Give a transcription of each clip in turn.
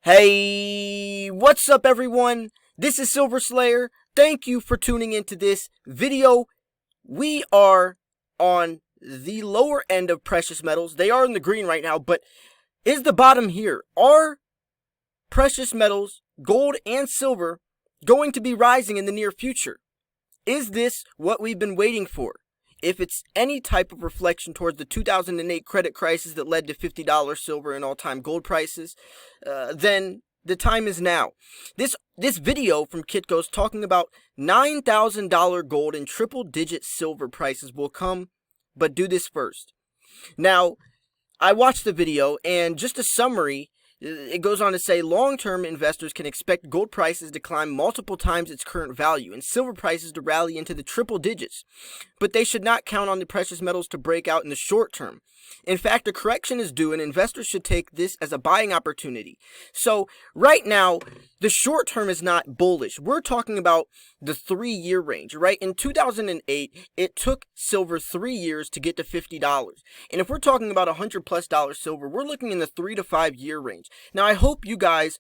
Hey, what's up everyone? This is Silver Slayer. Thank you for tuning into this video. We are on the lower end of precious metals. They are in the green right now, but is the bottom here? Are precious metals, gold and silver, going to be rising in the near future? Is this what we've been waiting for? If it's any type of reflection towards the 2008 credit crisis that led to $50 silver and all-time gold prices, then the time is now. This video from Kitco's talking about $9,000 gold and triple-digit silver prices will come, but do this first. Now, I watched the video, and just a summary, it goes on to say long-term investors can expect gold prices to climb multiple times its current value and silver prices to rally into the triple digits. But they should not count on the precious metals to break out in the short term. In fact, a correction is due and investors should take this as a buying opportunity. So right now, the short term is not bullish. We're talking about the 3-year range, right? In 2008, it took silver 3 years to get to $50. And if we're talking about $100+ silver, we're looking in the 3 to 5 year range. Now, I hope you guys,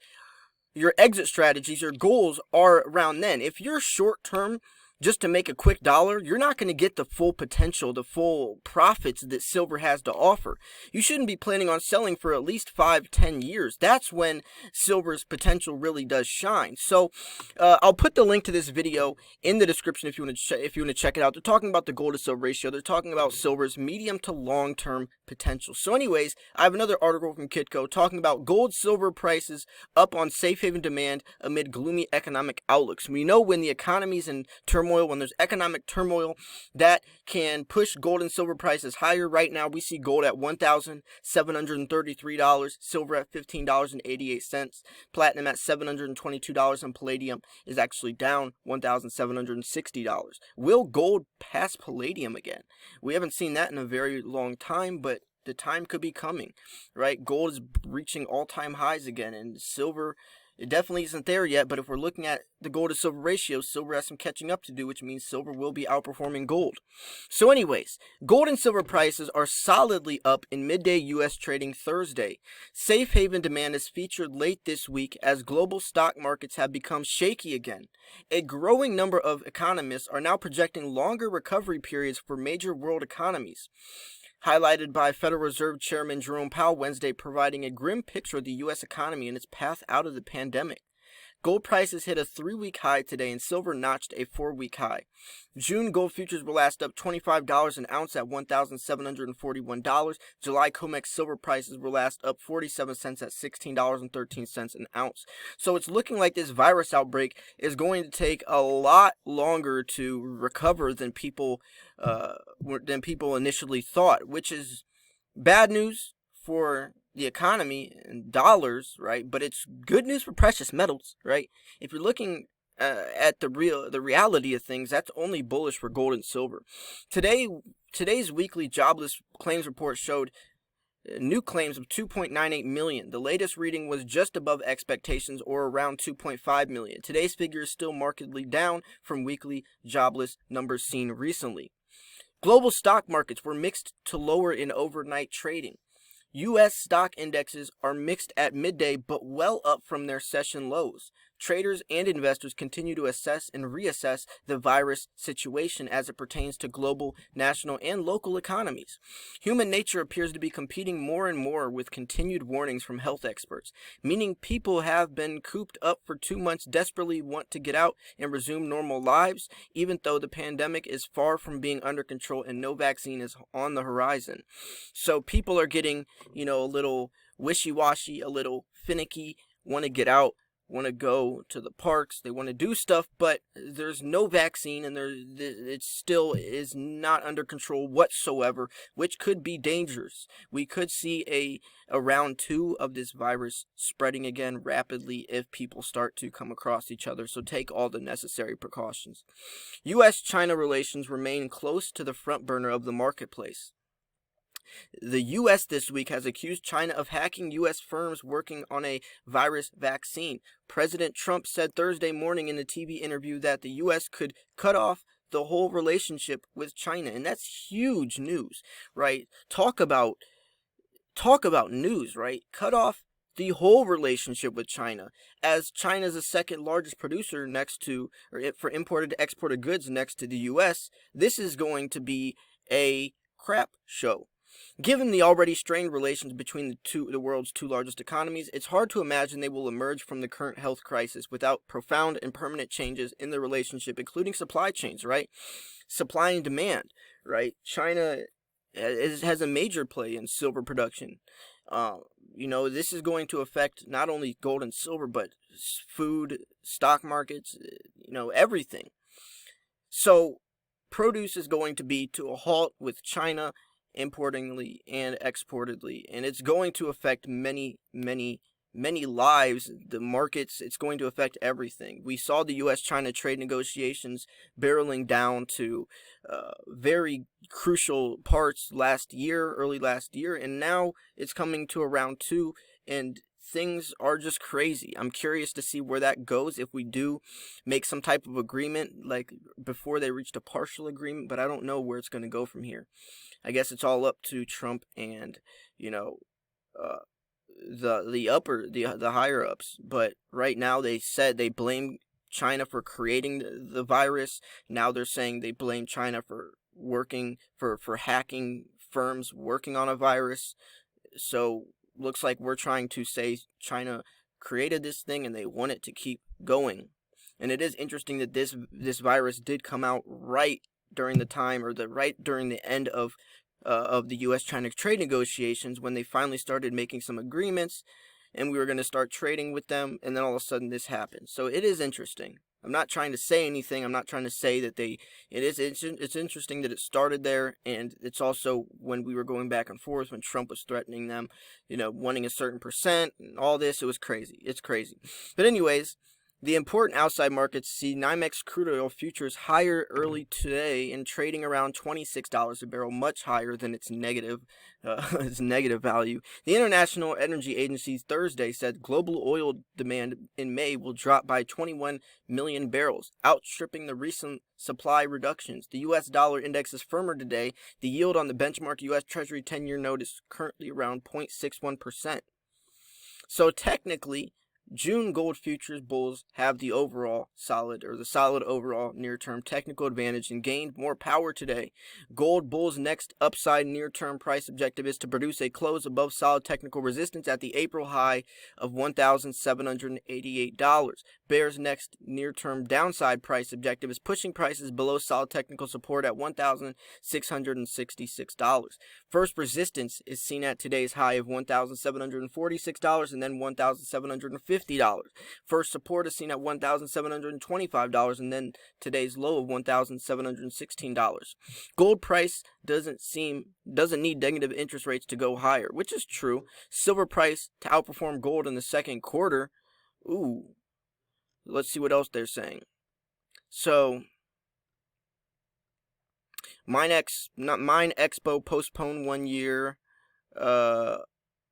your exit strategies, your goals are around then. If you're short term, just to make a quick dollar, you're not going to get the full potential, the full profits that silver has to offer. You shouldn't be planning on selling for at least 5-10 years. That's when silver's potential really does shine. So I'll put the link to this video in the description if you want to check it out. They're talking about the gold to silver ratio. They're talking about silver's medium to long term potential. So anyways, I have another article from Kitco talking about gold silver prices up on safe haven demand amid gloomy economic outlooks. We know when the economy's in turmoil, when there's economic turmoil, that can push gold and silver prices higher. Right now, we see gold at $1,733, silver at $15.88, platinum at $722, and palladium is actually down $1,760. Will gold pass palladium again? We haven't seen that in a very long time, but the time could be coming, right? Gold is reaching all-time highs again, and silver, it definitely isn't there yet, but if we're looking at the gold to silver ratio, silver has some catching up to do, which means silver will be outperforming gold. So anyways, gold and silver prices are solidly up in midday U.S. trading Thursday. Safe haven demand is featured late this week as global stock markets have become shaky again. A growing number of economists are now projecting longer recovery periods for major world economies, highlighted by Federal Reserve Chairman Jerome Powell Wednesday, providing a grim picture of the U.S. economy and its path out of the pandemic. Gold prices hit a 3-week high today, and silver notched a 4-week high. June gold futures were last up $25 an ounce at $1,741. July COMEX silver prices were last up 47 cents at $16.13 an ounce. So it's looking like this virus outbreak is going to take a lot longer to recover than people initially thought, which is bad news for the economy and dollars, right? But it's good news for precious metals, right? If you're looking at the reality of things, that's only bullish for gold and silver. Today's weekly jobless claims report showed new claims of 2.98 million. The latest reading was just above expectations, or around 2.5 million. Today's figure is still markedly down from weekly jobless numbers seen recently. Global stock markets were mixed to lower in overnight trading. U.S. stock indexes are mixed at midday, but well up from their session lows. Traders and investors continue to assess and reassess the virus situation as it pertains to global, national, and local economies. Human nature appears to be competing more and more with continued warnings from health experts, meaning people have been cooped up for 2 months, desperately want to get out and resume normal lives, even though the pandemic is far from being under control and no vaccine is on the horizon. So people are getting, a little wishy-washy, a little finicky, want to get out, want to go to the parks, they want to do stuff, but there's no vaccine, and it still is not under control whatsoever, which could be dangerous. We could see a round 2 of this virus spreading again rapidly if people start to come across each other, so take all the necessary precautions. U.S.-China relations remain close to the front burner of the marketplace. The U.S. this week has accused China of hacking U.S. firms working on a virus vaccine. President Trump said Thursday morning in a TV interview that the U.S. could cut off the whole relationship with China, and that's huge news, right? Talk about news, right? Cut off the whole relationship with China, as China is the second largest producer next to, for imported to exported goods next to the U.S. This is going to be a crap show. Given the already strained relations between the world's two largest economies, it's hard to imagine they will emerge from the current health crisis without profound and permanent changes in the relationship, including supply chains, right? Supply and demand, right? China has a major play in silver production. This is going to affect not only gold and silver, but food, stock markets, everything. So produce is going to be to a halt with China importingly and exportedly, and it's going to affect many lives, the markets. It's going to affect everything. We saw the U.S.-China trade negotiations barreling down to very crucial parts early last year, and now it's coming to a round two, and things are just crazy. I'm curious to see where that goes if we do make some type of agreement, like before they reached a partial agreement, but I don't know where it's going to go from here. I guess it's all up to Trump and, the higher ups. But right now they said they blame China for creating the virus. Now they're saying they blame China for hacking firms working on a virus. So looks like we're trying to say China created this thing and they want it to keep going. And it is interesting that this virus did come out right during the time, or right during the end of the U.S.-China trade negotiations, when they finally started making some agreements and we were going to start trading with them, and then all of a sudden this happened. So it is interesting. I'm not trying to say anything. I'm not trying to say that it's interesting that it started there, and it's also when we were going back and forth, when Trump was threatening them, wanting a certain percent and all this. It was crazy. It's crazy. But anyways, the important outside markets see NYMEX crude oil futures higher early today and trading around $26 a barrel, much higher than its negative value. The International Energy Agency Thursday said global oil demand in May will drop by 21 million barrels, outstripping the recent supply reductions. The U.S. dollar index is firmer today. The yield on the benchmark U.S. Treasury 10-year note is currently around 0.61%. So technically, June gold futures bulls have the solid overall near-term technical advantage and gained more power today. Gold bulls' next upside near-term price objective is to produce a close above solid technical resistance at the April high of $1,788. Bears' next near-term downside price objective is pushing prices below solid technical support at $1,666. First resistance is seen at today's high of $1,746 and then $1,750. First support is seen at $1,725 and then today's low of $1,716. Gold price doesn't need negative interest rates to go higher, which is true. Silver price to outperform gold in the second quarter. Ooh. Let's see what else they're saying. So, Mine Expo postponed 1 year.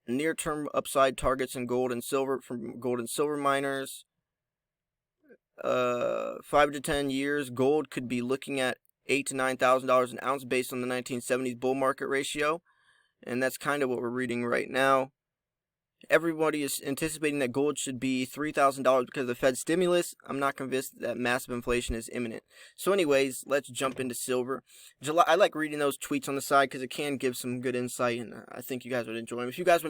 Near-term upside targets in gold and silver from gold and silver miners. 5 to 10 years, gold could be looking at $8,000 to $9,000 an ounce based on the 1970s bull market ratio, and that's kind of what we're reading right now. Everybody is anticipating that gold should be $3,000 because of the Fed stimulus. I'm not convinced that massive inflation is imminent. So anyways, let's jump into silver. I like reading those tweets on the side because it can give some good insight, and I think you guys would enjoy them. If you guys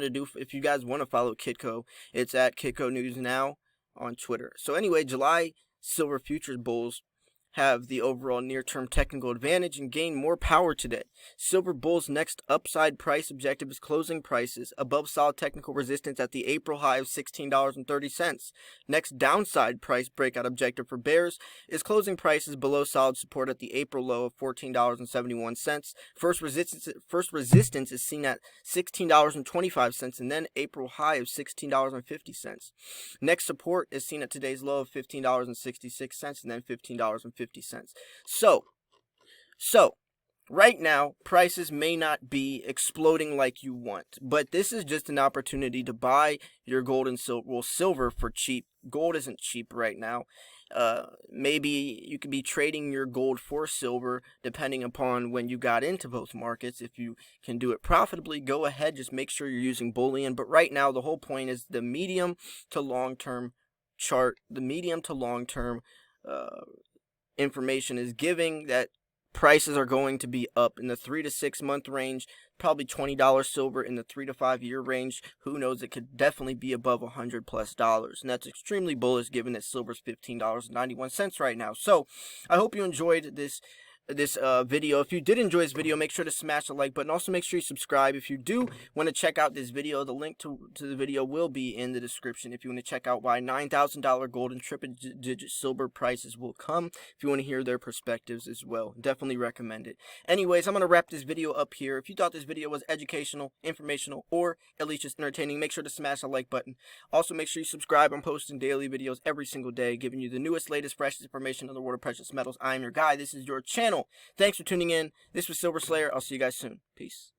want to follow Kitco, it's at Kitco News Now on Twitter. So anyway, July silver futures bulls have the overall near-term technical advantage and gain more power today. Silver bulls' next upside price objective is closing prices above solid technical resistance at the April high of $16.30. Next downside price breakout objective for bears is closing prices below solid support at the April low of $14.71. First resistance is seen at $16.25 and then April high of $16.50. Next support is seen at today's low of $15.66 and then $15.50. So right now, prices may not be exploding like you want, but this is just an opportunity to buy your gold and silver for cheap. Gold isn't cheap right now. maybe you could be trading your gold for silver depending upon when you got into both markets. If you can do it profitably, go ahead. Just make sure you're using Bullion. But right now, the whole point is the medium to long-term chart. The medium to long-term information is giving that prices are going to be up in the 3 to 6 month range, probably $20 silver in the 3 to 5 year range. Who knows? It could definitely be above $100+, and that's extremely bullish given that silver's $15.91 right now. So I hope you enjoyed this video. If you did enjoy this video, make sure to smash the like button. Also, make sure you subscribe. If you do want to check out this video, the link to the video will be in the description. If you want to check out why $9,000 gold and triple-digit silver prices will come, if you want to hear their perspectives as well, definitely recommend it. Anyways, I'm going to wrap this video up here. If you thought this video was educational, informational, or at least just entertaining, make sure to smash the like button. Also, make sure you subscribe. I'm posting daily videos every single day, giving you the newest, latest, freshest information on the world of precious metals. I am your guy. This is your channel. Thanks for tuning in. This was Silver Slayer. I'll see you guys soon. Peace.